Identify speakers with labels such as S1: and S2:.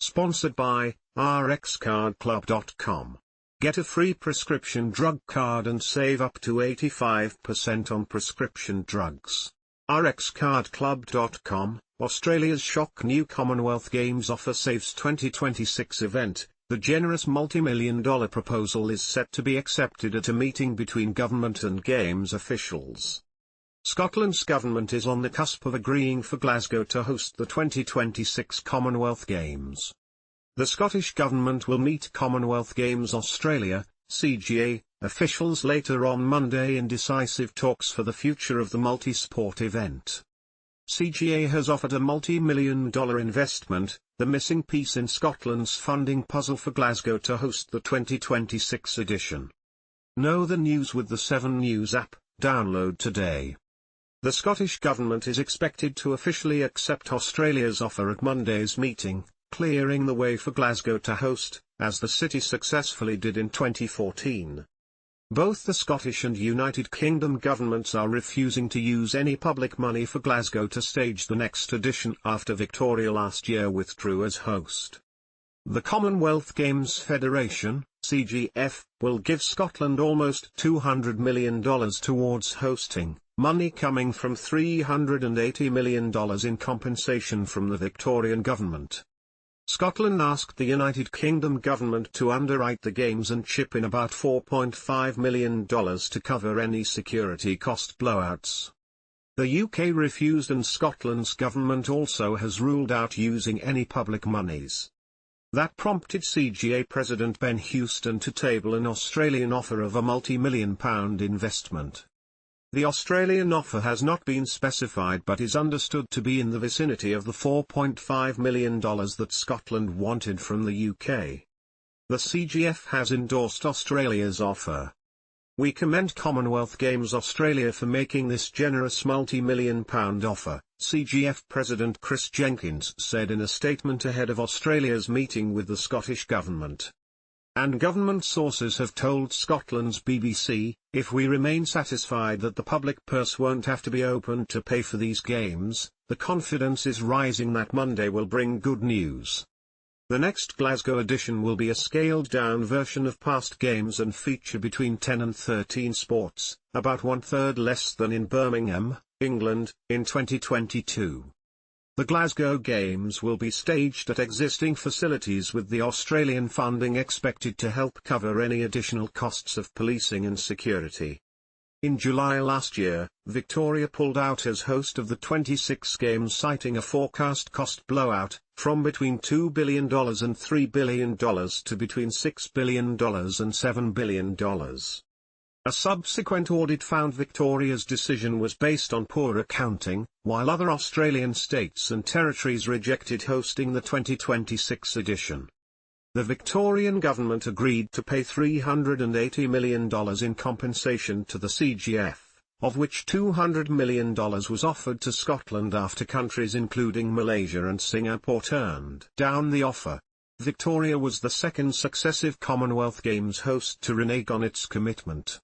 S1: Sponsored by rxcardclub.com. Get a free prescription drug card and save up to 85% on prescription drugs. rxcardclub.com. Australia's shock new Commonwealth Games offer saves 2026 event. The generous multi-million-dollar proposal is set to be accepted at a meeting between government and Games officials. Scotland's government is on the cusp of agreeing for Glasgow to host the 2026 Commonwealth Games. The Scottish Government will meet Commonwealth Games Australia, CGA, officials later on Monday in decisive talks for the future of the multi-sport event. CGA has offered a multi-million-dollar investment, the missing piece in Scotland's funding puzzle for Glasgow to host the 2026 edition. Know the news with the 7 News app, download today. The Scottish Government is expected to officially accept Australia's offer at Monday's meeting, clearing the way for Glasgow to host, as the city successfully did in 2014. Both the Scottish and United Kingdom governments are refusing to use any public money for Glasgow to stage the next edition after Victoria last year withdrew as host. The Commonwealth Games Federation, CGF, will give Scotland almost $200 million towards hosting, money coming from $380 million in compensation from the Victorian government. Scotland asked the United Kingdom government to underwrite the Games and chip in about $4.5 million to cover any security cost blowouts. The UK refused, and Scotland's government also has ruled out using any public monies. That prompted CGA President Ben Houston to table an Australian offer of a multi-million-pound investment. The Australian offer has not been specified but is understood to be in the vicinity of the $4.5 million that Scotland wanted from the UK. The CGF has endorsed Australia's offer. "We commend Commonwealth Games Australia for making this generous multi-million-pound offer," CGF President Chris Jenkins said in a statement ahead of Australia's meeting with the Scottish Government. And government sources have told Scotland's BBC, "If we remain satisfied that the public purse won't have to be opened to pay for these games, the confidence is rising that Monday will bring good news." The next Glasgow edition will be a scaled-down version of past games and feature between 10 and 13 sports, about one-third less than in Birmingham, England, in 2022. The Glasgow Games will be staged at existing facilities with the Australian funding expected to help cover any additional costs of policing and security. In July last year, Victoria pulled out as host of the 26 Games, citing a forecast cost blowout, from between $2 billion and $3 billion to between $6 billion and $7 billion. A subsequent audit found Victoria's decision was based on poor accounting, while other Australian states and territories rejected hosting the 2026 edition. The Victorian government agreed to pay $380 million in compensation to the CGF, of which $200 million was offered to Scotland after countries including Malaysia and Singapore turned down the offer. Victoria was the second successive Commonwealth Games host to renege on its commitment.